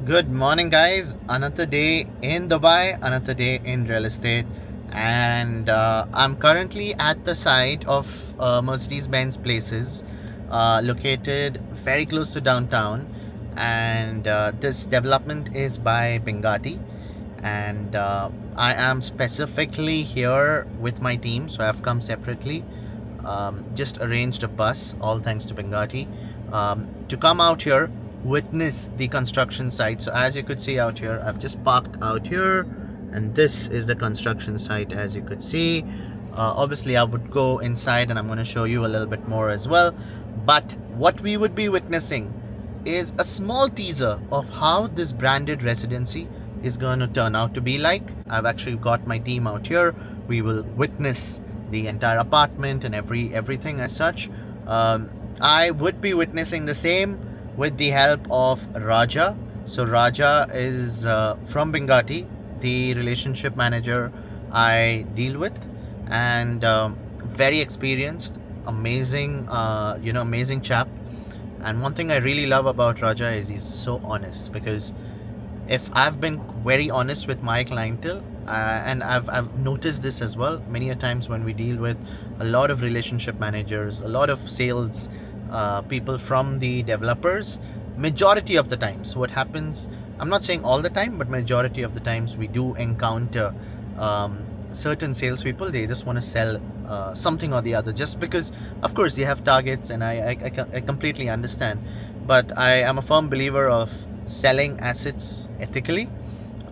Good morning, guys. Another day in Dubai, another day in real estate, and I'm currently at the site of Mercedes-Benz Places, located very close to downtown. And this development is by Binghatti, and I am specifically here with my team, so I've come separately. Just arranged a bus, all thanks to Binghatti, to come out here, witness the construction site. So as you could see out here, I've just parked out here, and this is the construction site. As you could see, obviously I would go inside and I'm going to show you a little bit more as well. But what we would be witnessing is a small teaser of how this branded residency is going to turn out to be like. I've actually got my team out here. We will witness the entire apartment and everything as such. I would be witnessing the same with the help of Raja. So Raja is from Binghatti, the relationship manager I deal with, and very experienced, amazing, amazing chap. And one thing I really love about Raja is he's so honest, because if I've been very honest with my clientele, and I've noticed this as well many a times when we deal with a lot of relationship managers, a lot of sales people from the developers, majority of the times what happens, I'm not saying all the time, but majority of the times we do encounter certain salespeople. They just want to sell something or the other, just because of course they have targets, and I completely understand. But I am a firm believer of selling assets ethically,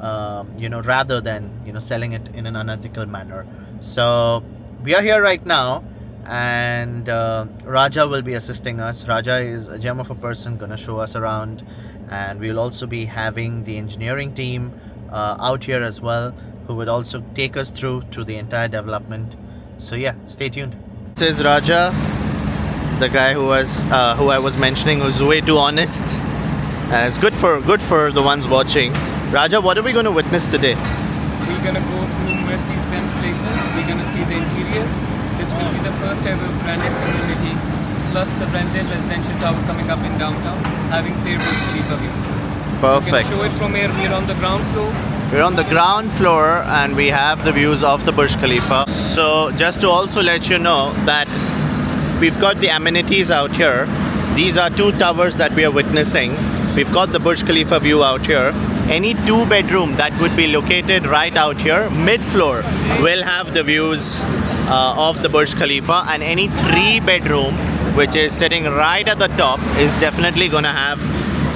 rather than selling it in an unethical manner. So we are here right now, and Raja will be assisting us. Raja is a gem of a person, gonna show us around, and we'll also be having the engineering team out here as well, who would also take us through the entire development. So yeah, stay tuned. This is Raja, the guy who I was mentioning, who's way too honest. It's good for the ones watching. Raja, what are we going to witness today? We're going to go through Mercedes-Benz Places. We're going to see the interior. This will be the first ever branded community, plus the branded residential tower coming up in downtown, having clear Burj Khalifa view. Perfect. You can show it from here. We're on the ground floor. We're on the ground floor, and we have the views of the Burj Khalifa. So just to also let you know that we've got the amenities out here. These are two towers that we are witnessing. We've got the Burj Khalifa view out here. Any two-bedroom that would be located right out here, mid-floor, will have the views of the Burj Khalifa, and any three-bedroom, which is sitting right at the top, is definitely going to have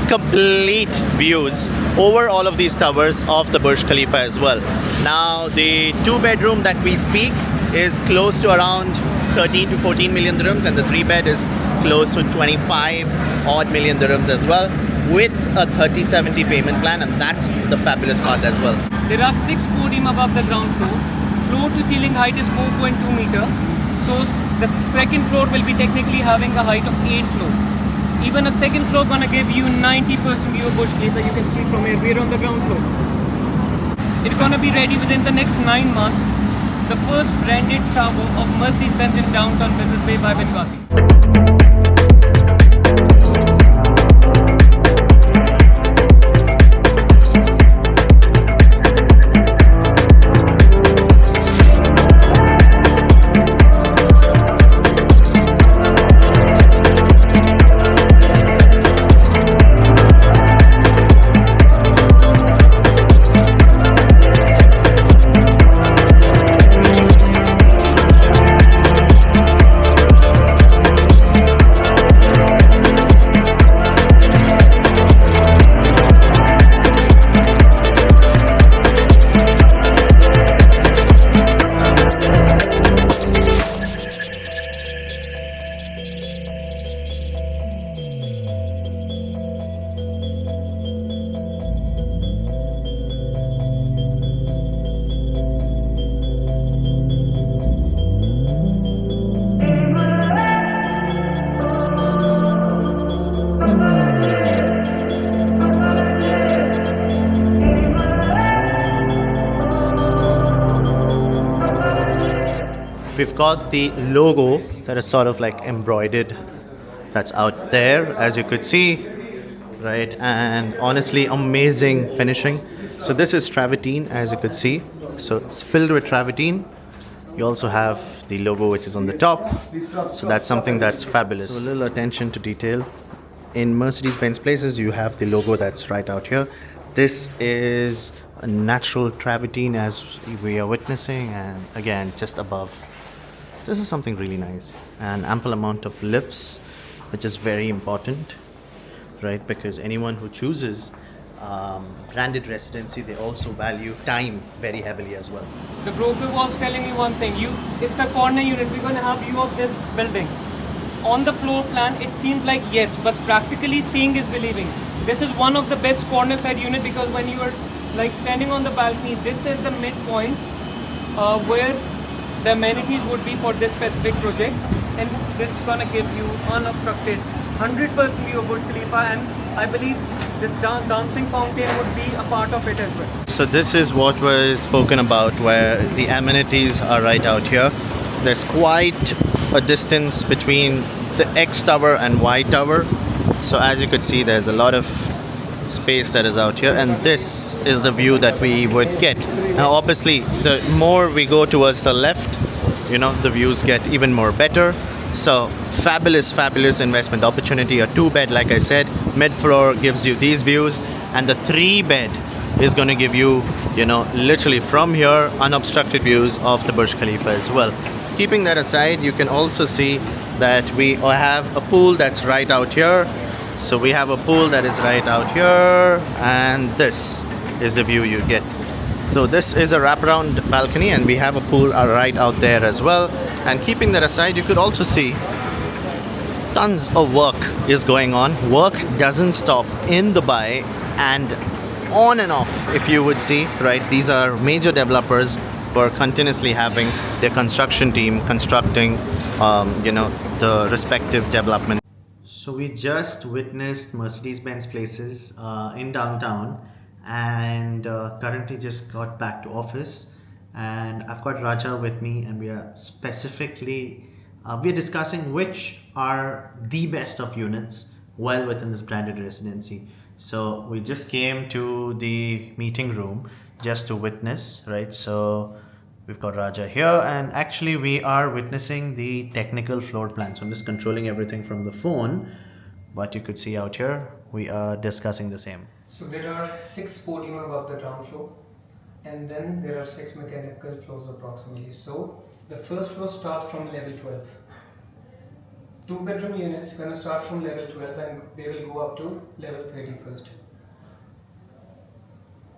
complete views over all of these towers of the Burj Khalifa as well. Now, the two-bedroom that we speak is close to around 13 to 14 million dirhams, and the three-bed is close to 25 odd million dirhams as well, with a 30/70 payment plan, and that's the fabulous part as well. There are 6 podium above the ground floor. Floor to ceiling height is 4.2 meter. So the second floor will be technically having a height of 8 floor. Even a second floor gonna give you 90% view of Burj Khalifa. You can see from here, we're on the ground floor. It's gonna be ready within the next 9 months. The first branded tower of Mercedes-Benz in downtown Business Bay by Binghatti. We've got the logo that is sort of like embroidered, that's out there, as you could see. right? And honestly, amazing finishing. So this is travertine, as you could see. So it's filled with travertine. You also have the logo which is on the top. So that's something that's fabulous. So a little attention to detail. In Mercedes-Benz Places, you have the logo that's right out here. This is a natural travertine as we are witnessing, and again, just above. This is something really nice. An ample amount of lifts, which is very important, right? Because anyone who chooses branded residency, they also value time very heavily as well. The broker was telling me one thing. It's a corner unit. We're going to have view of this building. On the floor plan, it seems like yes, but practically seeing is believing. This is one of the best corner side unit because when you are like standing on the balcony, this is the midpoint where the amenities would be for this specific project, and this is going to give you unobstructed 100% view of Burj Khalifa, and I believe this dancing fountain would be a part of it as well. So this is what was spoken about, where the amenities are right out here. There's quite a distance between the X tower and Y tower. So as you could see, there's a lot of space that is out here, and this is the view that we would get. Now obviously, the more we go towards the left, you know, the views get even more better. So fabulous investment opportunity. A 2-bed, like I said, mid-floor gives you these views, and the 3-bed is going to give you, you know, literally from here unobstructed views of the Burj Khalifa as well. Keeping that aside, you can also see that we have a pool that's right out here. So we have a pool that is right out here, and this is the view you get. So this is a wraparound balcony, and we have a pool right out there as well. And keeping that aside, you could also see tons of work is going on. Work doesn't stop in Dubai, and on and off, if you would see, right? These are major developers who are continuously having their construction team constructing, you know, the respective development. So we just witnessed Mercedes-Benz Places in downtown, and currently just got back to office, and I've got Raja with me, and we are specifically we're discussing which are the best of units well within this branded residency. So we just came to the meeting room just to witness, right? So we've got Raja here, and actually we are witnessing the technical floor plan. So I'm just controlling everything from the phone, but you could see out here we are discussing the same. So there are 6 podium above the ground floor, and then there are 6 mechanical floors approximately. So the first floor starts from level 12. 2-bedroom units going to start from level 12, and they will go up to level 31st.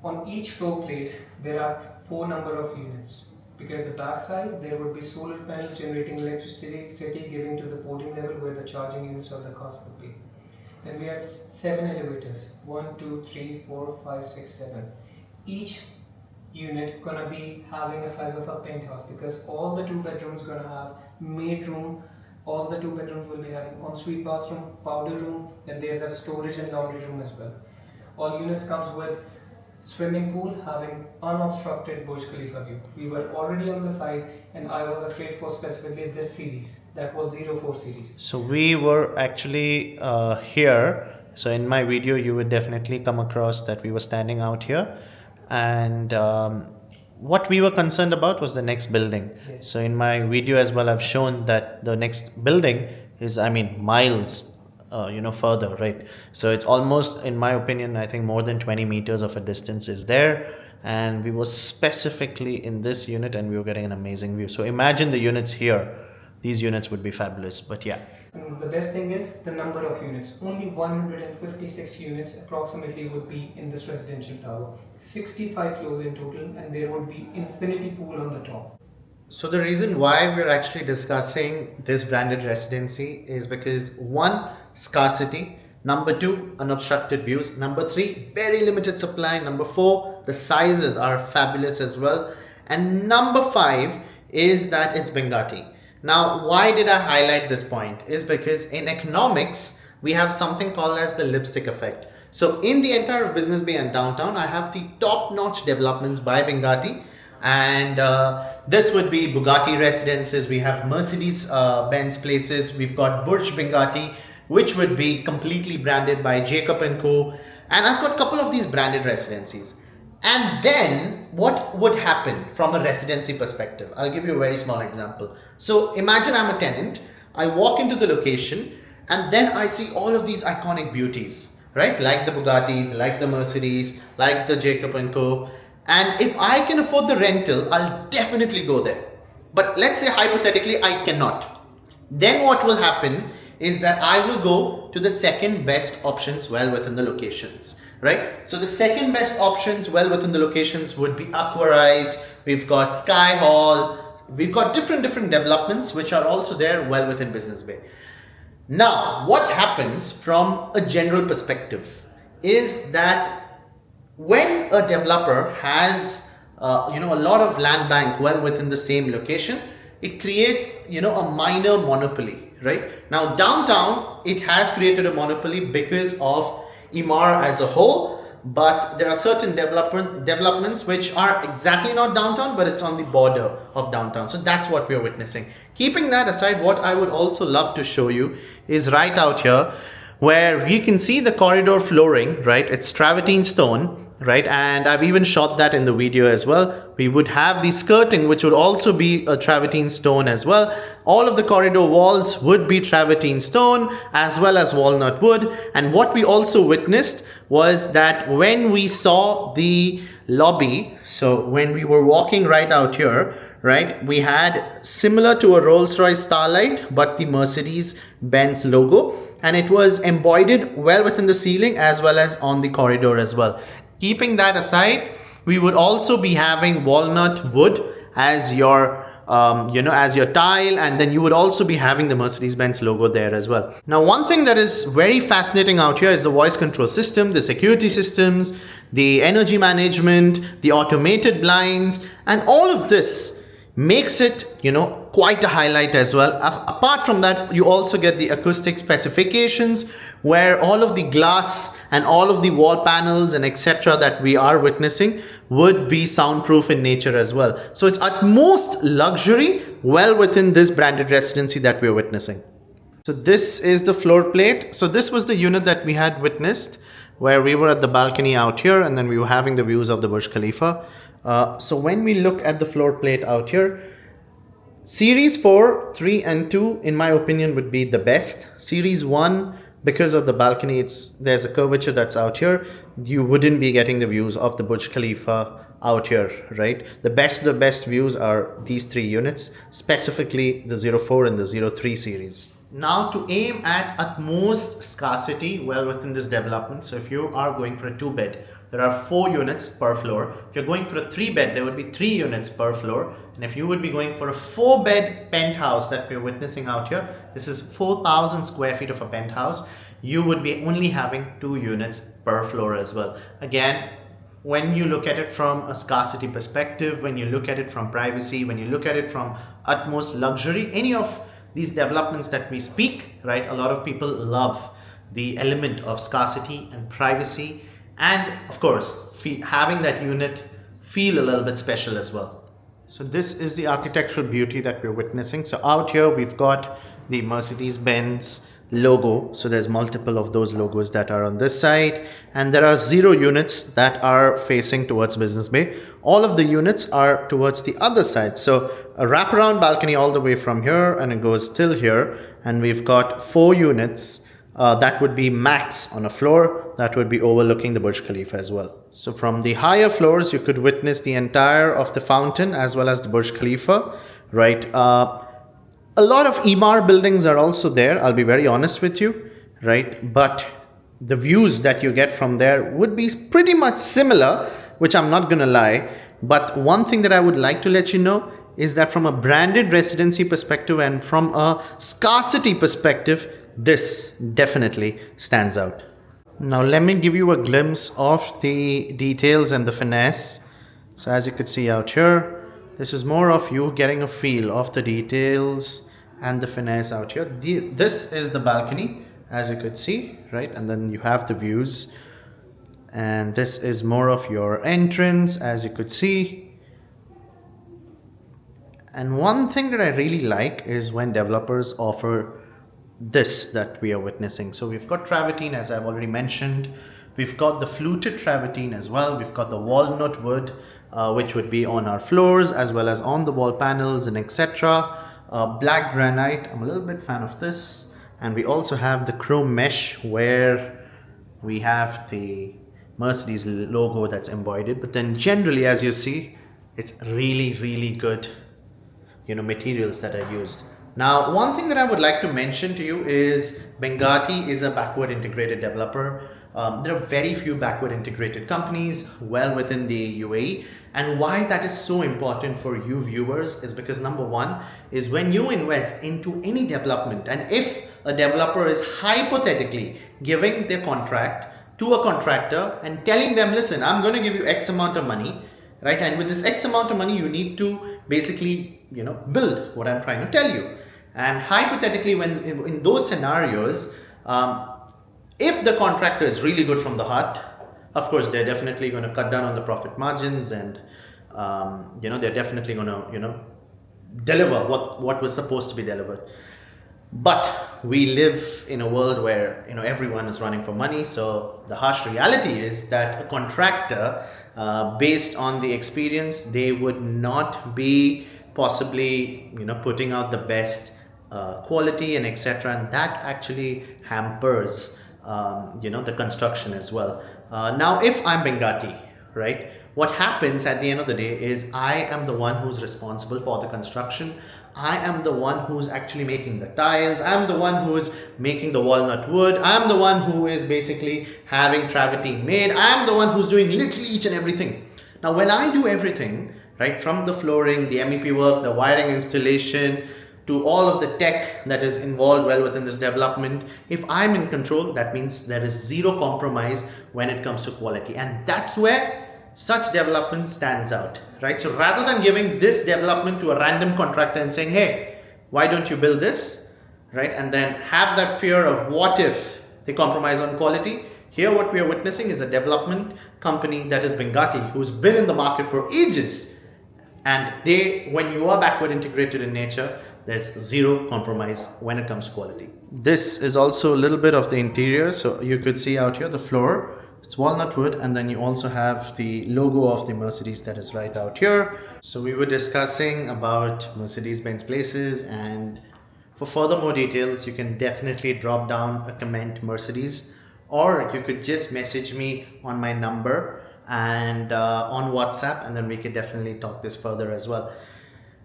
On each floor plate there are 4 number of units, because the back side there would be solar panels generating electricity giving to the podium level where the charging units of the cars would be. Then we have 7 elevators, 1, 2, 3, 4, 5, 6, 7. Each unit gonna be having a size of a penthouse, because all the 2 bedrooms gonna have maid room. All the 2 bedrooms will be having ensuite bathroom, powder room, then there's a storage and laundry room as well. All units comes with swimming pool having unobstructed Burj Khalifa view. We were already on the side, and I was afraid for specifically this series, that was 04 series. So we were actually here. So in my video you would definitely come across that we were standing out here, and what we were concerned about was the next building. Yes. So in my video as well, I've shown that the next building is, I mean, miles you know, further, right? So it's almost, in my opinion, I think more than 20 meters of a distance is there, and we were specifically in this unit, and we were getting an amazing view. So imagine the units here. These units would be fabulous. But yeah, And the best thing is the number of units. Only 156 units approximately would be in this residential tower. 65 floors in total, and there would be infinity pool on the top. so the reason why we're actually discussing this branded residency is because 1, scarcity. Number 2, unobstructed views. Number 3, very limited supply. Number 4, the sizes are fabulous as well. And number 5 is that it's Binghatti. Now, why did I highlight this point? Is because in economics, we have something called as the lipstick effect. So in the entire Business Bay and downtown, I have the top-notch developments by Binghatti. And this would be Bugatti residences. We have Mercedes-Benz Places. We've got Burj Binghatti. which would be completely branded by Jacob and Co. And I've got a couple of these branded residencies. And then what would happen from a residency perspective? I'll give you a very small example. So imagine I'm a tenant, I walk into the location, and then I see all of these iconic beauties, right? Like the Bugattis, like the Mercedes, like the Jacob and Co. And if I can afford the rental, I'll definitely go there. But let's say hypothetically I cannot. Then what will happen is that I will go to the second best options well within the locations, right? So the second best options well within the locations would be Aquarise, we've got Sky Hall, we've got different developments which are also there well within Business Bay. Now, what happens from a general perspective is that when a developer has a lot of land bank well within the same location, it creates a minor monopoly, right? Now downtown, it has created a monopoly because of Emaar as a whole, but there are certain developments which are exactly not downtown, but it's on the border of downtown. So that's what we're witnessing. Keeping that aside, what I would also love to show you is right out here where you can see the corridor flooring, right? It's travertine stone, right? And I've even shot that in the video as well. We would have the skirting, which would also be a travertine stone as well. All of the corridor walls would be travertine stone as well as walnut wood. And what we also witnessed was that when we saw the lobby, so when we were walking right out here, right, we had similar to a Rolls-Royce Starlight, but the Mercedes-Benz logo, and it was embodied well within the ceiling as well as on the corridor as well. Keeping that aside, we would also be having walnut wood as your as your tile, and then you would also be having the Mercedes-Benz logo there as well. Now, one thing that is very fascinating out here is the voice control system, the security systems, the energy management, the automated blinds, and all of this makes it quite a highlight as well. Apart from that, you also get the acoustic specifications where all of the glass and all of the wall panels and etc. that we are witnessing would be soundproof in nature as well. So it's utmost luxury well within this branded residency that we're witnessing. So this is the floor plate. So this was the unit that we had witnessed where we were at the balcony out here, and then we were having the views of the Burj Khalifa. So when we look at the floor plate out here, Series 4, 3 and 2 in my opinion would be the best. Series 1, because of the balcony, there's a curvature that's out here, you wouldn't be getting the views of the Burj Khalifa out here, right? The best views are these three units, specifically the 04 and the 03 series. Now, to aim at utmost scarcity well within this development, so if you are going for a 2-bed, there are 4 units per floor. If you're going for a 3-bed, there would be 3 units per floor. And if you would be going for a 4-bed penthouse that we're witnessing out here, this is 4,000 square feet of a penthouse, you would be only having 2 units per floor as well. Again, when you look at it from a scarcity perspective, when you look at it from privacy, when you look at it from utmost luxury, any of these developments that we speak, right, a lot of people love the element of scarcity and privacy, and of course having that unit feel a little bit special as well. So this is the architectural beauty that we're witnessing. So out here we've got the Mercedes-Benz logo, so there's multiple of those logos that are on this side, and there are 0 units that are facing towards Business Bay. All of the units are towards the other side, so a wraparound balcony all the way from here, and it goes till here, and we've got 4 units that would be max on a floor that would be overlooking the Burj Khalifa as well. So from the higher floors you could witness the entire of the fountain as well as the Burj Khalifa, right? A lot of Emaar buildings are also there, I'll be very honest with you, right? But the views that you get from there would be pretty much similar, which I'm not gonna lie. But one thing that I would like to let you know is that from a branded residency perspective and from a scarcity perspective, this definitely stands out. Now let me give you a glimpse of the details and the finesse. So as you could see out here, this is more of you getting a feel of the details and the finesse out here. This is the balcony, as you could see, right? And then you have the views. And this is more of your entrance, as you could see. And one thing that I really like is when developers offer this that we are witnessing. So we've got travertine, as I've already mentioned. We've got the fluted travertine as well. We've got the walnut wood, which would be on our floors as well as on the wall panels and etc. Black granite, I'm a little bit fan of this. And we also have the chrome mesh, where we have the Mercedes logo that's embodied. But then generally, as you see, it's really good, materials that are used. Now, one thing that I would like to mention to you is Binghatti is a backward integrated developer. There are very few backward integrated companies well within the UAE. And why that is so important for you viewers is because number one is when you invest into any development, and if a developer is hypothetically giving their contract to a contractor and telling them, listen, I'm going to give you X amount of money, right? And with this X amount of money, you need to basically, build what I'm trying to tell you. And hypothetically, when in those scenarios, if the contractor is really good from the heart, of course, they're definitely going to cut down on the profit margins, and they're definitely going to deliver what was supposed to be delivered. But we live in a world where everyone is running for money. So the harsh reality is that a contractor, based on the experience, they would not be possibly putting out the best quality and etc. And that actually hampers the construction as well. Now, if I'm Binghatti, right, what happens at the end of the day is I am the one who's responsible for the construction. I am the one who's actually making the tiles. I'm the one who's making the walnut wood. I'm the one who is basically having travertine made. I'm the one who's doing literally each and everything. Now, when I do everything, right, from the flooring, the MEP work, the wiring installation, to all of the tech that is involved well within this development, if I'm in control, that means there is zero compromise when it comes to quality. And that's where such development stands out, right? So rather than giving this development to a random contractor and saying, hey, why don't you build this, right? And then have that fear of what if they compromise on quality. Here, what we are witnessing is a development company that is Binghatti, who's been in the market for ages. And when you are backward integrated in nature, there's zero compromise when it comes to quality. This is also a little bit of the interior. So you could see out here the floor. It's walnut wood, and then you also have the logo of the Mercedes that is right out here. So we were discussing about Mercedes-Benz Places, and for further more details, you can definitely drop down a comment Mercedes, or you could just message me on my number and on WhatsApp, and then we could definitely talk this further as well.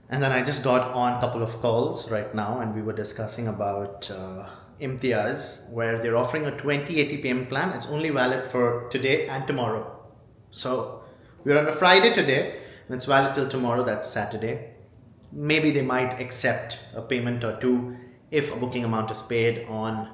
And then I just got on a couple of calls right now, and we were discussing about Imtiaz, where they're offering a 2080 payment plan. It's only valid for today and tomorrow. So we're on a Friday today, and it's valid till tomorrow, that's Saturday. Maybe they might accept a payment or two if a booking amount is paid on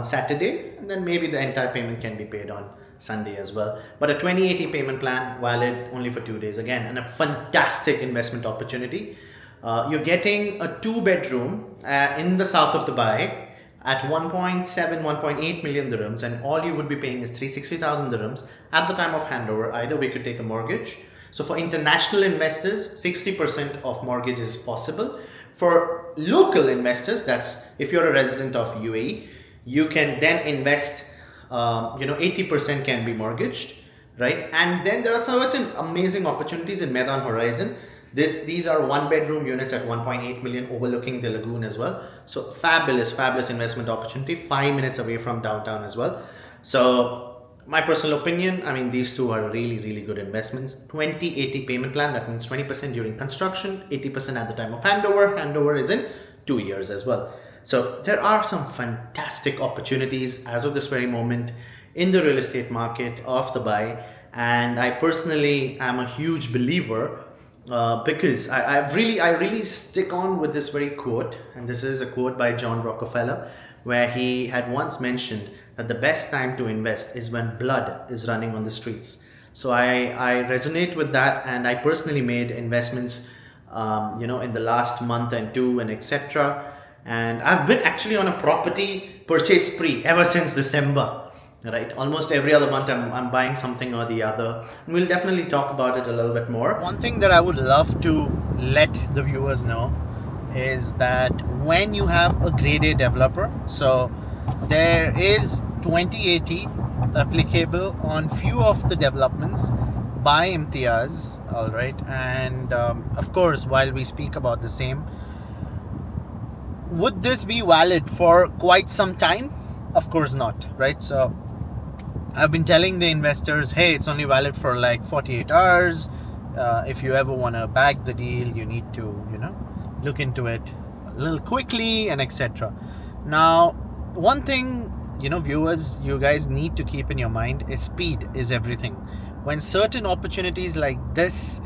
Saturday, and then maybe the entire payment can be paid on Sunday as well. But a 2080 payment plan valid only for 2 days again, and a fantastic investment opportunity. You're getting a 2-bedroom in the south of Dubai at 1.8 million dirhams, and all you would be paying is 360,000 dirhams at the time of handover. Either we could take a mortgage. So for international investors, 60% of mortgage is possible. For local investors, that's if you're a resident of UAE, you can then invest 80% can be mortgaged, right? And then there are certain amazing opportunities in Medan Horizon. These are 1-bedroom units at 1.8 million overlooking the lagoon as well. So fabulous investment opportunity, 5 minutes away from downtown as well. So my personal opinion, I mean, these two are really good investments. 2080 payment plan, that means 20% during construction, 80% at the time of handover. Handover is in 2 years as well. So there are some fantastic opportunities as of this very moment in the real estate market of Dubai. And I personally am a huge believer because I really stick on with this very quote. And this is a quote by John Rockefeller, where he had once mentioned that the best time to invest is when blood is running on the streets. So I resonate with that, and I personally made investments in the last month and two and etc. And I've been actually on a property purchase spree ever since December, right? Almost every other month I'm buying something or the other. And we'll definitely talk about it a little bit more. One thing that I would love to let the viewers know is that when you have a grade A developer, so there is 2080 applicable on few of the developments by Imtiaz, all right, and of course, while we speak about the same, would this be valid for quite some time? Of course not, right? So I've been telling the investors, hey, it's only valid for like 48 hours. If you ever want to bag the deal, you need to, look into it a little quickly and etc. Now, one thing, viewers, you guys need to keep in your mind is speed is everything. When certain opportunities like this,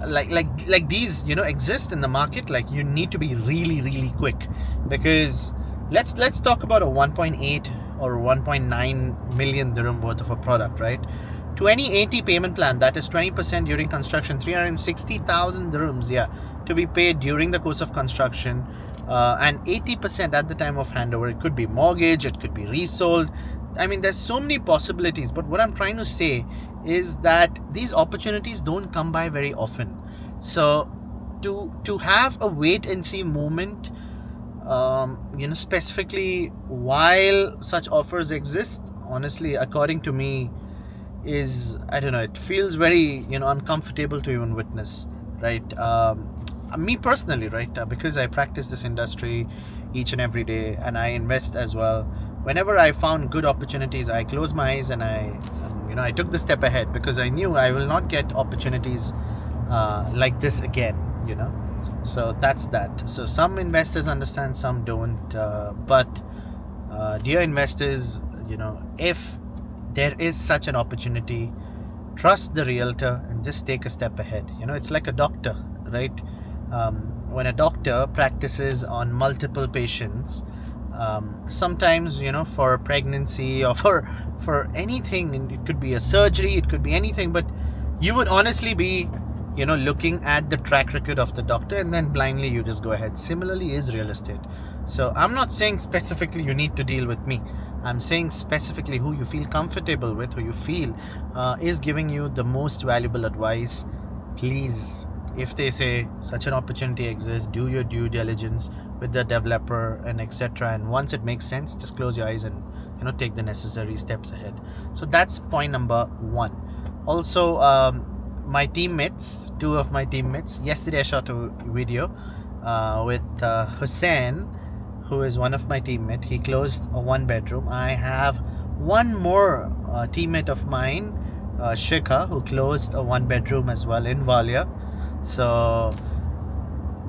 like these, exist in the market, like you need to be really, really quick, because let's talk about a 1.8 or 1.9 million dirham worth of a product, right? 2080 payment plan, that is 20% during construction, 360,000 dirhams, yeah, to be paid during the course of construction, and 80% at the time of handover. It could be mortgage, it could be resold. I mean, there's so many possibilities, but what I'm trying to say is that these opportunities don't come by very often. So to have a wait and see moment, specifically while such offers exist, honestly, according to me, is, I don't know, it feels very uncomfortable to even witness, right? Me personally, right, because I practice this industry each and every day, and I invest as well. Whenever I found good opportunities, I closed my eyes and I took the step ahead, because I knew I will not get opportunities like this again, so that's that. So some investors understand, some don't, but dear investors, if there is such an opportunity, trust the realtor and just take a step ahead. It's like a doctor, right? When a doctor practices on multiple patients, sometimes, for pregnancy or for anything, it could be a surgery, it could be anything, but you would honestly be looking at the track record of the doctor, and then blindly you just go ahead. Similarly is real estate. So I'm not saying specifically you need to deal with me. I'm saying specifically who you feel comfortable with, who you feel is giving you the most valuable advice. Please, if they say such an opportunity exists, do your due diligence with the developer and etc. And once it makes sense, just close your eyes and take the necessary steps ahead. So that's point number one. Also, my teammates, two of my teammates, yesterday I shot a video with Hussein, who is one of my teammates. He closed a one bedroom. I have one more teammate of mine, Shikha, who closed a one bedroom as well in Valia. So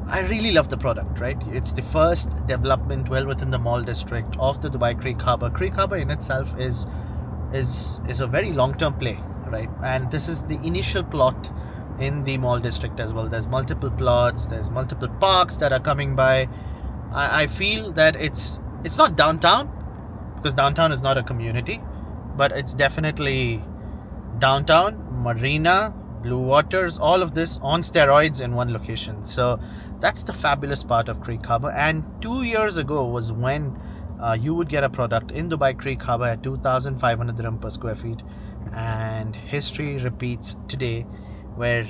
I really love the product, right? It's the first development well within the mall district of the Dubai Creek Harbour. Creek Harbour in itself is a very long-term play, right? And this is the initial plot in the mall district as well. There's multiple plots, there's multiple parks that are coming by. I feel that it's not downtown, because downtown is not a community, but it's definitely downtown, marina, blue waters, all of this on steroids in one location. So that's the fabulous part of Creek Harbour. And 2 years ago was when you would get a product in Dubai Creek Harbour at 2,500 dirham per square feet, and history repeats today, where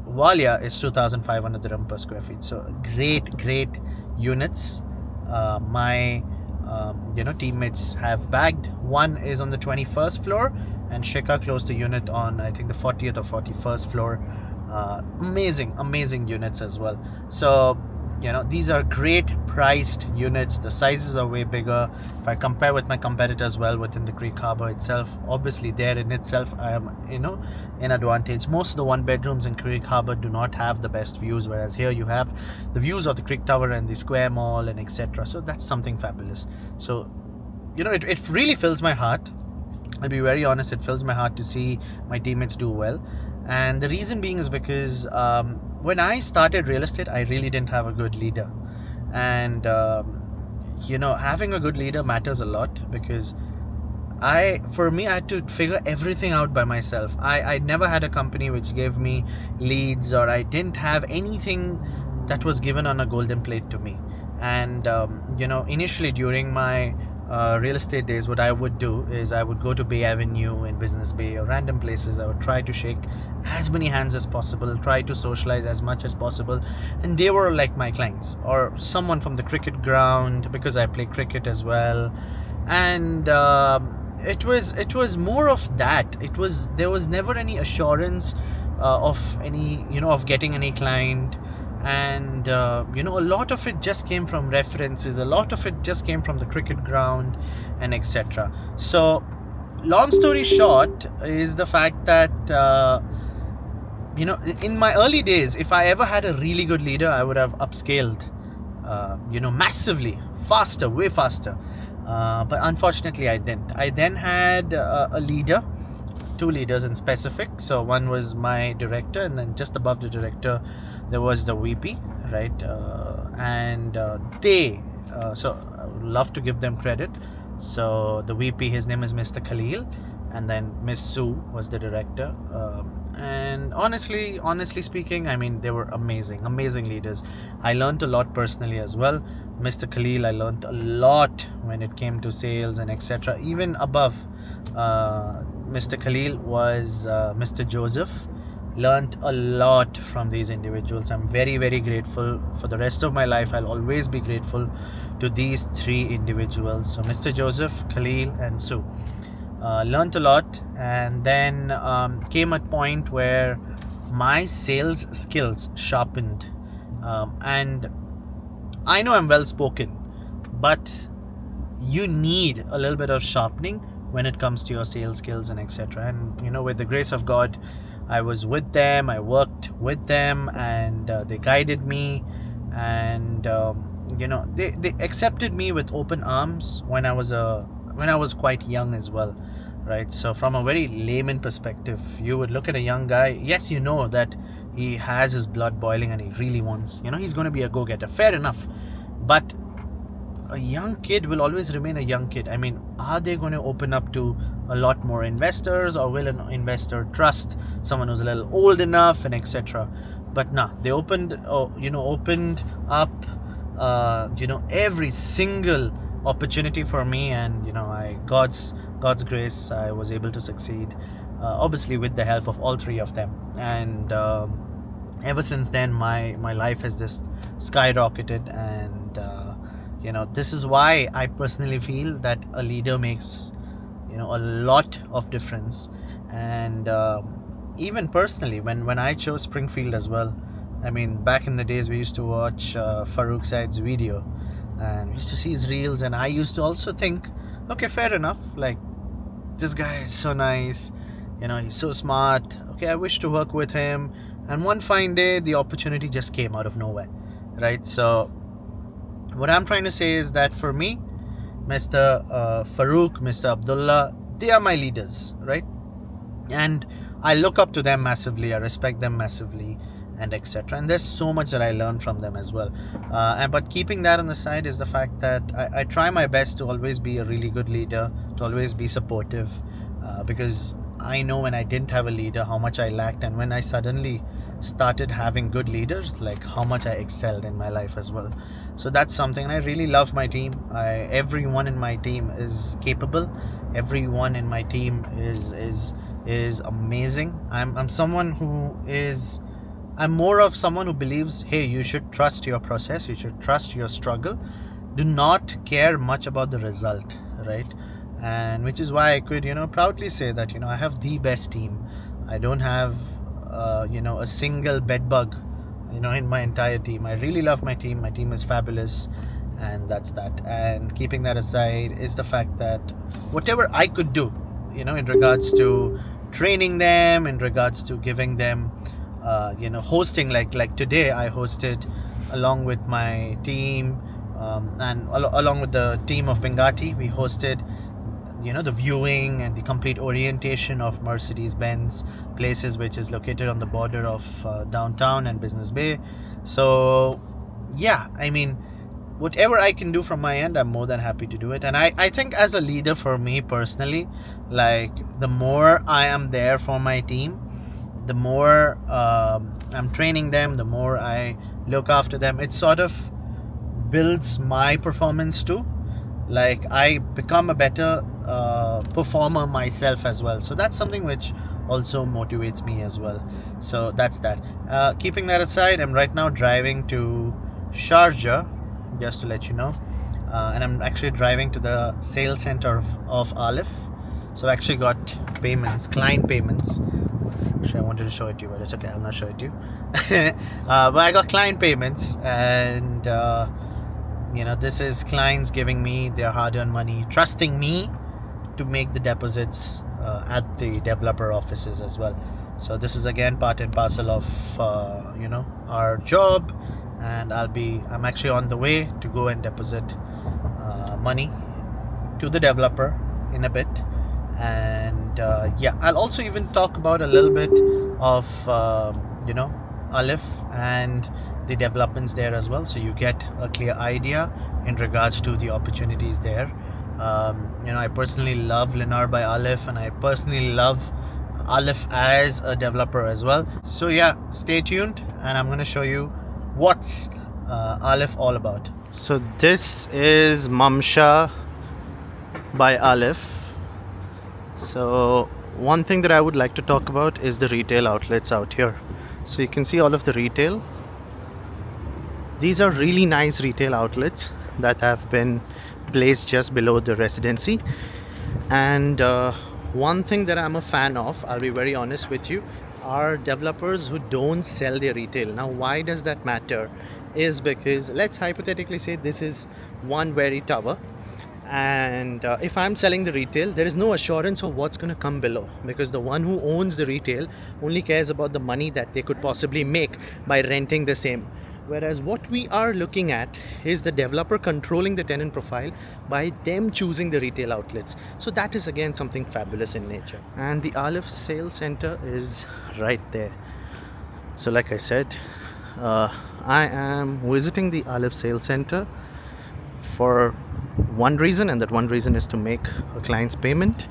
Walia is 2,500 dirham per square feet. So great units. My teammates have bagged. One is on the 21st floor, and Shika closed the unit on, I think, the 40th or 41st floor. Amazing units as well. So these are great priced units. The sizes are way bigger if I compare with my competitors well within the Creek Harbour itself. Obviously there in itself I am in advantage. Most of the one bedrooms in Creek Harbour do not have the best views, whereas here you have the views of the Creek Tower and the Square Mall and etc. So that's something fabulous. So it really fills my heart. I'll be very honest, it fills my heart to see my teammates do well. And the reason being is because when I started real estate, I really didn't have a good leader. And having a good leader matters a lot, because for me I had to figure everything out by myself. I never had a company which gave me leads, or I didn't have anything that was given on a golden plate to me. And initially during my real estate days, what I would do is I would go to Bay Avenue in Business Bay or random places. I would try to shake as many hands as possible, try to socialize as much as possible, and they were like my clients or someone from the cricket ground because I play cricket as well, and it was more of that. There was never any assurance of any of getting any client, and a lot of it just came from references, a lot of it just came from the cricket ground, and etc. So long story short is the fact that in my early days, if I ever had a really good leader, I would have upscaled massively faster, way faster, but unfortunately I didn't. I then had a leader, two leaders in specific. So one was my director, and then just above the director there was the VP, right? And they so I would love to give them credit. So the VP, his name is Mr. Khalil, and then Miss Sue was the director. And honestly speaking, I mean, they were amazing leaders. I learned a lot personally as well. Mr. Khalil, I learned a lot when it came to sales and etc. Even above Mr. Khalil was Mr. Joseph. Learned a lot from these individuals. I'm very, very grateful. For the rest of my life, I'll always be grateful to these three individuals. So Mr. Joseph, Khalil, and Sue. Learned a lot, and then came a point where my sales skills sharpened, and I know I'm well spoken, but you need a little bit of sharpening when it comes to your sales skills and etc. And with the grace of God, I was with them, I worked with them, and they guided me, and they accepted me with open arms when I was quite young as well, right? So from a very layman perspective, you would look at a young guy. Yes, you know that he has his blood boiling and he really wants, he's going to be a go-getter. Fair enough, but a young kid will always remain a young kid. I mean, are they going to open up to a lot more investors, or will an investor trust someone who's a little old enough and etc.? But nah, they opened up every single opportunity for me, and God's grace, I was able to succeed, obviously with the help of all three of them. And ever since then, my life has just skyrocketed, and this is why I personally feel that a leader makes a lot of difference. And even personally, when I chose Springfield as well, I mean, back in the days we used to watch Farouk Said's video, and we used to see his reels, and I used to also think, okay, fair enough, like, this guy is so nice, he's so smart, okay, I wish to work with him. And one fine day, the opportunity just came out of nowhere, right? So what I'm trying to say is that for me, Mr. Farouk, Mr. Abdullah, they are my leaders, right? And I look up to them massively, I respect them massively, and etc. And there's so much that I learned from them as well. But keeping that on the side is the fact that I try my best to always be a really good leader, to always be supportive, because I know when I didn't have a leader how much I lacked, and when I suddenly started having good leaders, like how much I excelled in my life as well. So that's something. And I really love my team. Everyone in my team is capable. Everyone in my team is amazing. I'm someone who is, I'm more of someone who believes, hey, you should trust your process, you should trust your struggle, do not care much about the result, right? And which is why I could proudly say that I have the best team. I don't have a single bed bug in my entire team. I really love my team. My team is fabulous, and that's that. And keeping that aside is the fact that whatever I could do in regards to training them, in regards to giving them hosting, like today I hosted along with my team, and along with the team of Binghatti, we hosted the viewing and the complete orientation of Mercedes-Benz Places, which is located on the border of downtown and Business Bay. So yeah, I mean, whatever I can do from my end, I'm more than happy to do it. And I think as a leader, for me personally, like, the more I am there for my team, the more I'm training them, the more I look after them, it sort of builds my performance too. like I become a better performer myself as well. So that's something which also motivates me as well. So that's that. Keeping that aside, I'm right now driving to Sharjah, just to let you know, and I'm actually driving to the sales center of Alef. So I actually got payments, client payments. Actually, I wanted to show it to you, but it's okay, I'll not show it to you. But I got client payments, and this is clients giving me their hard-earned money, trusting me to make the deposits at the developer offices as well. So this is again part and parcel of our job, and I'm actually on the way to go and deposit money to the developer in a bit. And I'll also even talk about a little bit of Alef and the developments there as well, so you get a clear idea in regards to the opportunities there. I personally love Lenar by Alef, and I personally love Alef as a developer as well. So yeah, stay tuned, and I'm going to show you what's Alef all about. So this is Mamsha by Alef. So one thing that I would like to talk about is the retail outlets out here. So you can see all of the retail. These are really nice retail outlets that have been placed just below the residency. And one thing that I'm a fan of, I'll be very honest with you, are developers who don't sell their retail. Now, why does that matter? Is because let's hypothetically say this is one very tower, and if I'm selling the retail, there is no assurance of what's going to come below, because the one who owns the retail only cares about the money that they could possibly make by renting the same. Whereas what we are looking at is the developer controlling the tenant profile by them choosing the retail outlets. So that is again something fabulous in nature. And the Alef sales center is right there. So like I said, I am visiting the Alef sales center for one reason, and that one reason is to make a client's payment.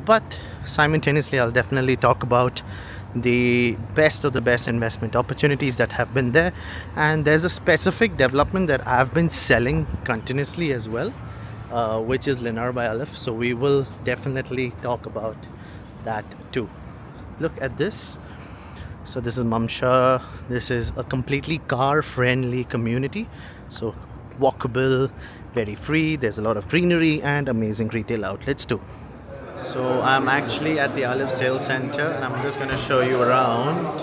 But simultaneously, I'll definitely talk about the best of the best investment opportunities that have been there. And there's a specific development that I've been selling continuously as well, which is Lenar by Alef. So we will definitely talk about that too. Look at this. So this is Mamsha. This is a completely car friendly community, so walkable, very free. There's a lot of greenery and amazing retail outlets too. So I'm actually at the Alef sales center, and I'm just going to show you around.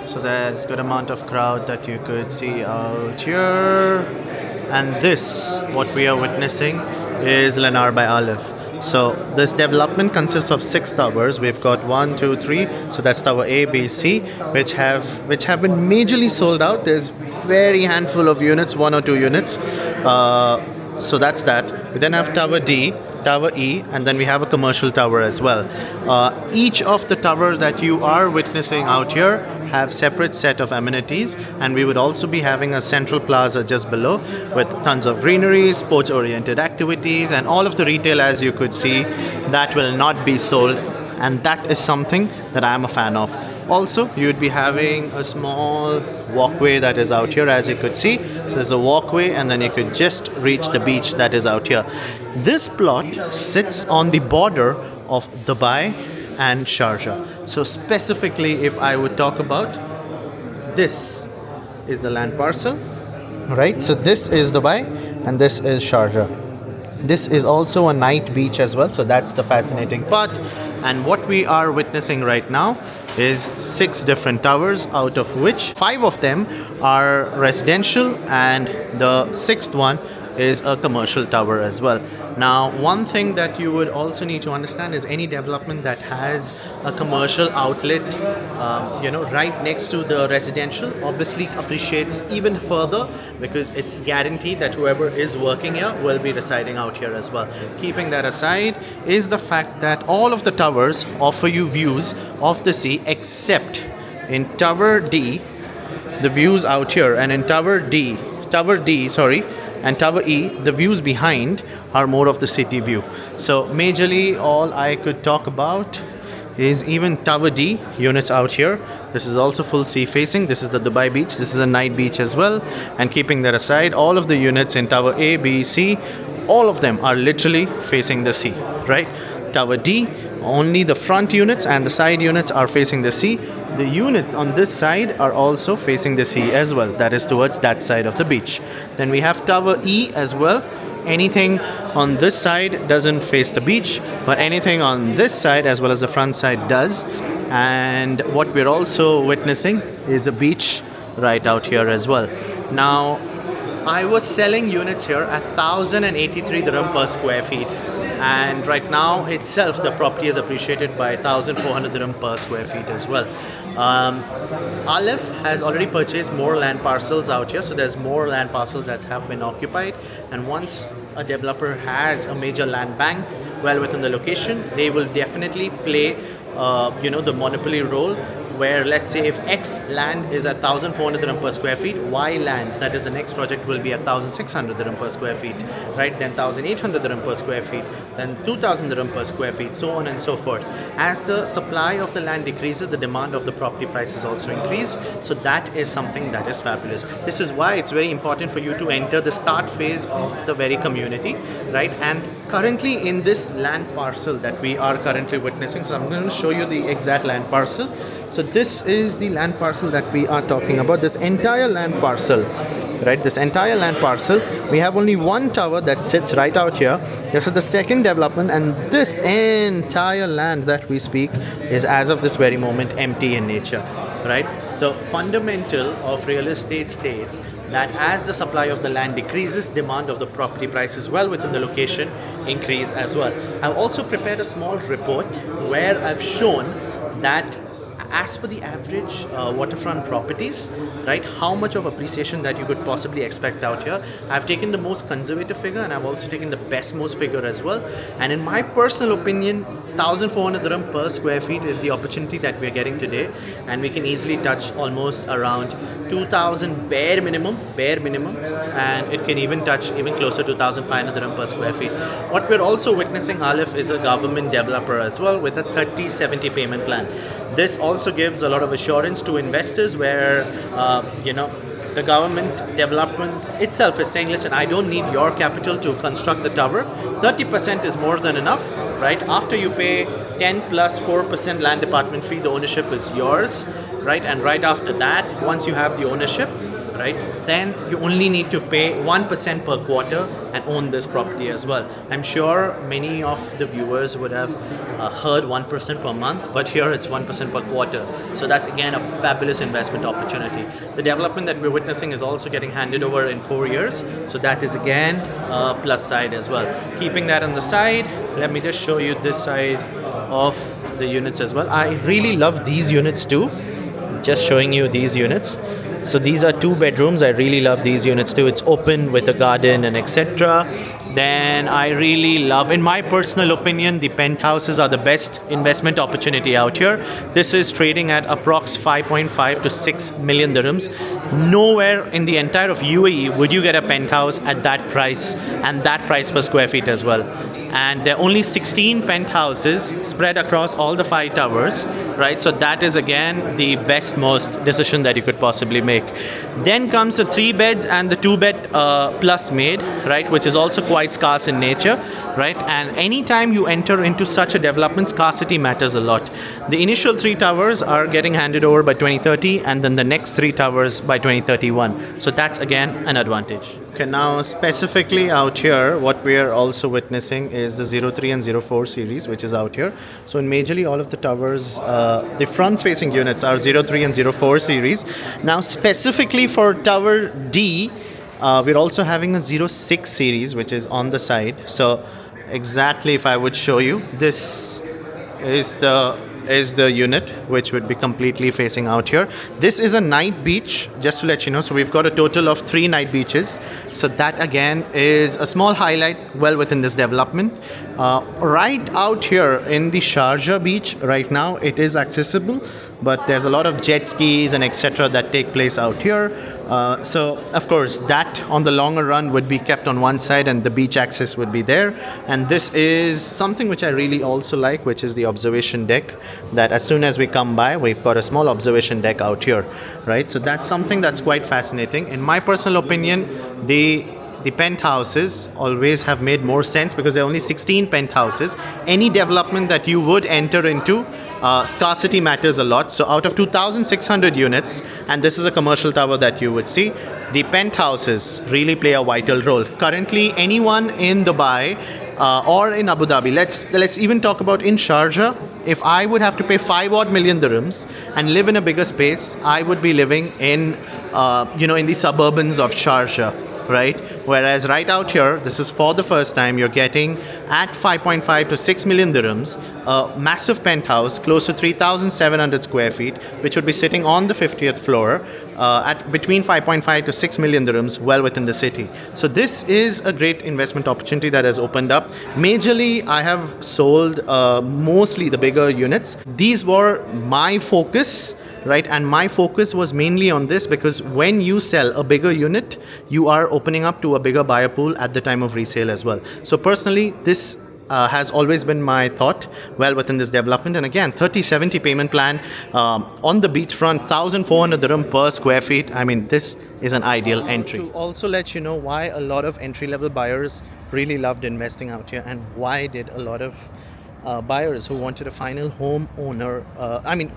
So there's a good amount of crowd that you could see out here. And this, what we are witnessing, is Lenar by Alef. So this development consists of 6 towers. We've got 1, 2, 3. So that's tower A, B, C, which have been majorly sold out. There's very handful of units, 1 or 2 units. So that's that. We then have tower D, tower E, and then we have a commercial tower as well. Each of the tower that you are witnessing out here have separate set of amenities, and we would also be having a central plaza just below with tons of greenery, sports oriented activities, and all of the retail, as you could see, that will not be sold, and that is something that I am a fan of. Also, you would be having a small walkway that is out here, as you could see. So there's a walkway, and then you could just reach the beach that is out here. This plot sits on the border of Dubai and Sharjah. So specifically, if I would talk about, this is the land parcel, right? So this is Dubai and this is Sharjah. This is also a night beach as well, so that's the fascinating part. And what we are witnessing right now is 6 different towers, out of which 5 of them are residential, and the 6th one is a commercial tower as well. Now, one thing that you would also need to understand is any development that has a commercial outlet, right next to the residential, obviously appreciates even further, because it's guaranteed that whoever is working here will be residing out here as well. Keeping that aside is the fact that all of the towers offer you views of the sea, except in Tower D, the views out here, and in Tower D, and Tower E, the views behind are more of the city view. So majorly all I could talk about is even Tower D units out here. This is also full sea facing. This is the Dubai beach. This is a night beach as well. And keeping that aside, all of the units in Tower A, B, C all of them are literally facing the sea, right? Tower D, only the front units and the side units are facing the sea. The units on this side are also facing the sea as well, that is towards that side of the beach. Then we have Tower E as well. Anything on this side doesn't face the beach, but anything on this side as well as the front side does. And what we're also witnessing is a beach right out here as well. Now, I was selling units here at 1,083 dirham per square feet, and right now itself the property is appreciated by 1,400 dirham per square feet as well. Alef has already purchased more land parcels out here, so there's more land parcels that have been occupied, and once a developer has a major land bank well within the location, they will definitely play the monopoly role, where let's say if X land is at 1,400 dirham per square feet, Y land, that is the next project, will be at 1,600 dirham per square feet, right? Then 1,800 dirham per square feet, then 2,000 dirham per square feet, so on and so forth. As the supply of the land decreases, the demand of the property prices also increase. So that is something that is fabulous. This is why it's very important for you to enter the start phase of the very community, right? And currently in this land parcel that we are currently witnessing, so I'm going to show you the exact land parcel. So this is the land parcel that we are talking about. This entire land parcel, right? This entire land parcel, we have only one tower that sits right out here. This is the second development, and this entire land that we speak is as of this very moment empty in nature, right? So fundamental of real estate states that as the supply of the land decreases, demand of the property prices well within the location increase as well. I've also prepared a small report where I've shown that as per the average waterfront properties, right, how much of appreciation that you could possibly expect out here. I've taken the most conservative figure, and I've also taken the best most figure as well. And in my personal opinion, 1,400 dirham per square feet is the opportunity that we're getting today, and we can easily touch almost around 2,000 bare minimum, and it can even touch even closer to 1,500 dirham per square feet. What we're also witnessing, Alef, is a government developer as well with a 30-70 payment plan. This also gives a lot of assurance to investors where, the government development itself is saying, listen, I don't need your capital to construct the tower. 30% is more than enough, right? After you pay 10 plus 4% land department fee, the ownership is yours, right? And right after that, once you have the ownership, right, then you only need to pay 1% per quarter and own this property as well. I'm sure many of the viewers would have heard 1% per month, but here it's 1% per quarter. So that's again a fabulous investment opportunity. The development that we're witnessing is also getting handed over in 4 years. So that is again a plus side as well. Keeping that on the side, let me just show you this side of the units as well. I really love these units too. Just showing you these units. So these are 2 bedrooms. I really love these units too. It's open with a garden and etc. Then I really love, in my personal opinion, the penthouses are the best investment opportunity out here. This is trading at approx 5.5 to 6 million dirhams. Nowhere in the entire of UAE would you get a penthouse at that price, and that price per square feet as well. And there are only 16 penthouses spread across all the 5 towers, right? So that is again the best most decision that you could possibly make. Then comes the 3 beds and the 2 bed plus made, right, which is also quite scarce in nature, right? And anytime you enter into such a development, scarcity matters a lot. The initial 3 towers are getting handed over by 2030, and then the next 3 towers by 2031. So that's again an advantage. Okay, now specifically out here, what we are also witnessing is the 03 and 04 series, which is out here. So in majorly all of the towers, the front-facing units are 03 and 04 series. Now specifically for Tower D, we're also having a 06 series, which is on the side. So exactly, if I would show you, this is the unit which would be completely facing out here. This is a night beach, just to let you know. So we've got a total of 3 night beaches. So that again is a small highlight well within this development. Right out here in the Sharjah beach right now, it is accessible, but there's a lot of jet skis and etc. that take place out here. So of course that on the longer run would be kept on one side, and the beach access would be there. And this is something which I really also like, which is the observation deck, that as soon as we come by, we've got a small observation deck out here, right? So that's something that's quite fascinating. In my personal opinion, the the penthouses always have made more sense because there are only 16 penthouses. Any development that you would enter into, scarcity matters a lot. So out of 2,600 units, and this is a commercial tower that you would see, the penthouses really play a vital role. Currently, anyone in Dubai or in Abu Dhabi, let's even talk about in Sharjah. If I would have to pay 5 odd million dirhams and live in a bigger space, I would be living in in the suburbans of Sharjah, right? Whereas right out here, this is for the first time, you're getting at 5.5 to 6 million dirhams, a massive penthouse close to 3,700 square feet, which would be sitting on the 50th floor at between 5.5 to 6 million dirhams, well within the city. So this is a great investment opportunity that has opened up. Majorly, I have sold mostly the bigger units. These were my focus, right? And my focus was mainly on this because when you sell a bigger unit, you are opening up to a bigger buyer pool at the time of resale as well. So personally, this has always been my thought well within this development. And again, 30/70 payment plan on the beachfront, 1,400 dirham per square feet. I mean, this is an ideal entry. To also let you know why a lot of entry-level buyers really loved investing out here and why did a lot of buyers who wanted a final homeowner,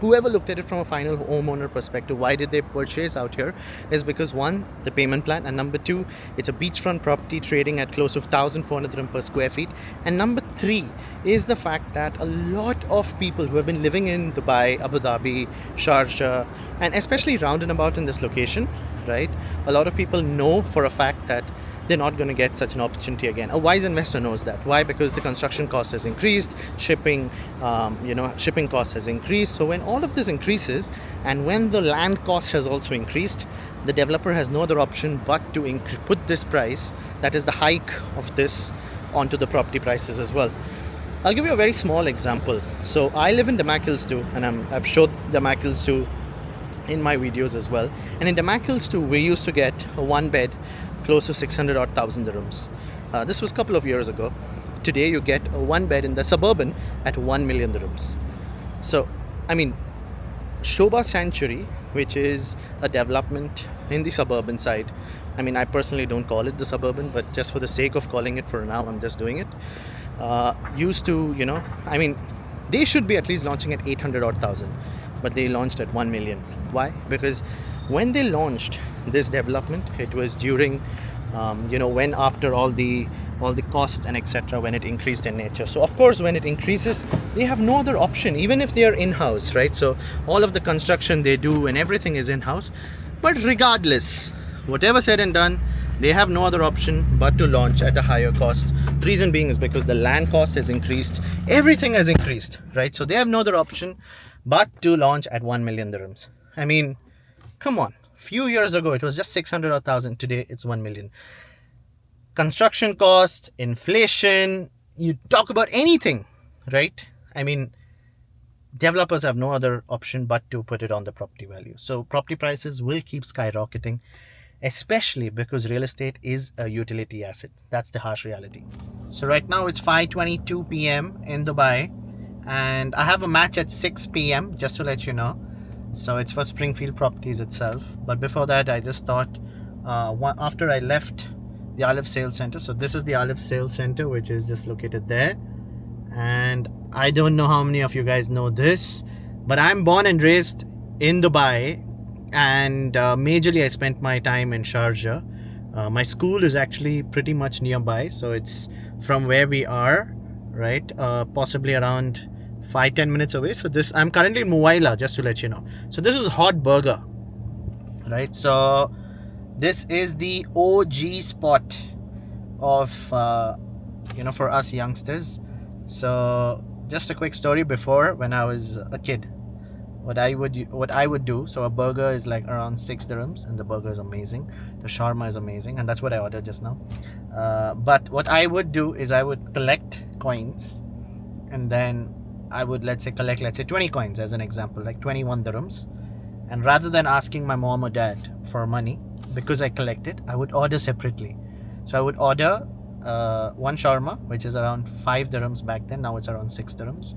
whoever looked at it from a final homeowner perspective, why did they purchase out here is because one, the payment plan, and number two, it's a beachfront property trading at close to 1,400 dirham per square feet, and number three is the fact that a lot of people who have been living in Dubai, Abu Dhabi, Sharjah, and especially round and about in this location, right, a lot of people know for a fact that they're not going to get such an opportunity again. A wise investor knows that. Why? Because the construction cost has increased, shipping cost has increased. So when all of this increases and when the land cost has also increased, the developer has no other option but to put this price, that is the hike of this, onto the property prices as well. I'll give you a very small example. So I live in Damac Hills too, and I've showed Damac Hills too in my videos as well. And in Damac Hills too, we used to get a one bed close to 600 odd thousand dirhams. This was a couple of years ago. Today you get a one bed in the suburban at 1 million dirhams. So, I mean, Shobha Sanctuary, which is a development in the suburban side. I mean, I personally don't call it the suburban, but just for the sake of calling it for now, I'm just doing it. Used to, they should be at least launching at 800 odd thousand, but they launched at 1 million. Why? Because when they launched this development, it was during when after all the cost and etc., when it increased in nature. So of course, when it increases, they have no other option, even if they are in-house, right? So all of the construction they do and everything is in-house. But regardless, whatever said and done, they have no other option but to launch at a higher cost. The reason being is because the land cost has increased, everything has increased, right? So they have no other option but to launch at 1 million dirhams. I mean, come on. Few years ago it was just 600 or 1,000. Today it's 1 million. Construction cost, inflation, you talk about anything, right? I mean, developers have no other option but to put it on the property value. So property prices will keep skyrocketing, especially because real estate is a utility asset. That's the harsh reality. So right now it's 5:22 p.m. in Dubai, and I have a match at 6 p.m. just to let you know. So it's for Springfield Properties itself. But before that, I just thought, after I left the Alef Sales Center, so this is the Alef Sales Center, which is just located there. And I don't know how many of you guys know this, but I'm born and raised in Dubai, and majorly I spent my time in Sharjah. My school is actually pretty much nearby, so it's from where we are, right? Possibly around 5-10 minutes away. So this, I'm currently in Muwaila, just to let you know. So this is Hot Burger, right? So this is the OG spot of for us youngsters. So just a quick story. Before, when I was a kid, what I would do, so a burger is like around 6 dirhams, and the burger is amazing, the shawarma is amazing, and that's what I ordered just now. But what I would do is I would collect coins, and then I would collect 20 coins as an example, like 21 dirhams, and rather than asking my mom or dad for money, because I collected, I would order separately. So I would order one shawarma, which is around 5 dirhams back then, now it's around 6 dirhams,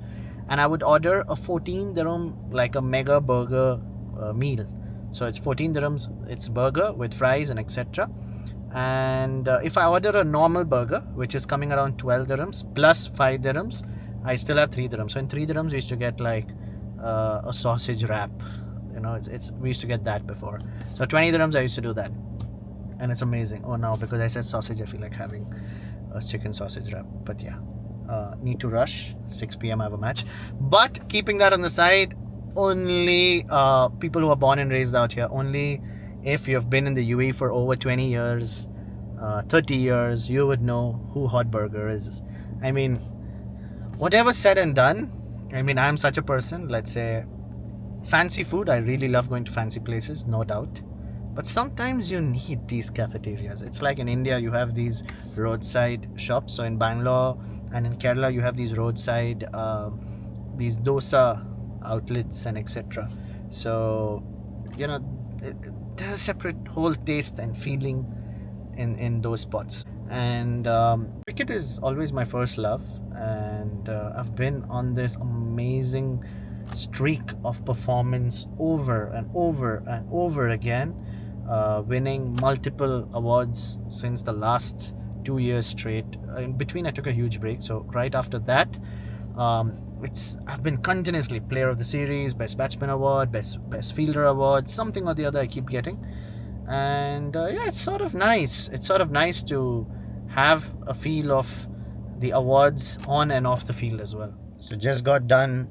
and I would order a 14 dirham, like a mega burger meal. So it's 14 dirhams, it's burger with fries and etc. And if I order a normal burger, which is coming around 12 dirhams plus 5 dirhams, I still have 3 dirhams. So in 3 dirhams we used to get like a sausage wrap. You know, it's we used to get that before. So 20 dirhams I used to do that, and it's amazing. Oh, now because I said sausage, I feel like having a chicken sausage wrap. But yeah, need to rush. 6 p.m. I have a match. But keeping that on the side, only people who are born and raised out here, only if you have been in the UAE for over 20 years, 30 years, you would know who Hot Burger is. I mean, whatever said and done, I mean, I'm such a person. Let's say fancy food, I really love going to fancy places, no doubt. But sometimes you need these cafeterias. It's like in India, you have these roadside shops. So in Bangalore and in Kerala, you have these roadside, these dosa outlets and etc. So, you know, there's a separate whole taste and feeling in those spots. And cricket is always my first love. And I've been on this amazing streak of performance over and over and over again, winning multiple awards since the last 2 years straight. In between, I took a huge break. So right after that, I've been continuously player of the series, best batsman award, best fielder award, something or the other I keep getting. And yeah, it's sort of nice. It's sort of nice to have a feel of the awards on and off the field as well. So just got done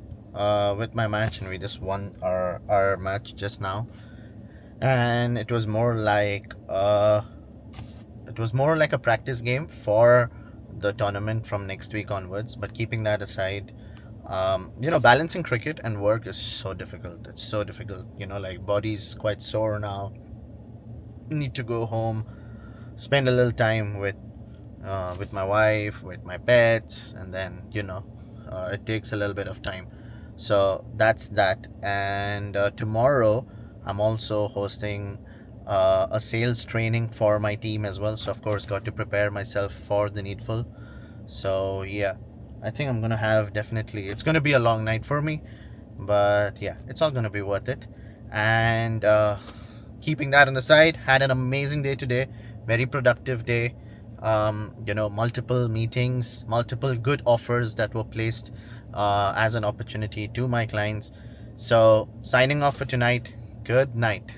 with my match, and we just won our match just now. And it was more like a practice game for the tournament from next week onwards. But keeping that aside, balancing cricket and work is so difficult. It's so difficult. Like body's quite sore now. Need to go home, spend a little time with my wife, with my pets, and then it takes a little bit of time. So that's that. And tomorrow I'm also hosting a sales training for my team as well. So of course got to prepare myself for the needful. So yeah, I think I'm gonna have definitely, it's gonna be a long night for me, but yeah, it's all gonna be worth it. And keeping that on the side, had an amazing day today, very productive day. Multiple meetings, multiple good offers that were placed as an opportunity to my clients. So signing off for tonight. Good night.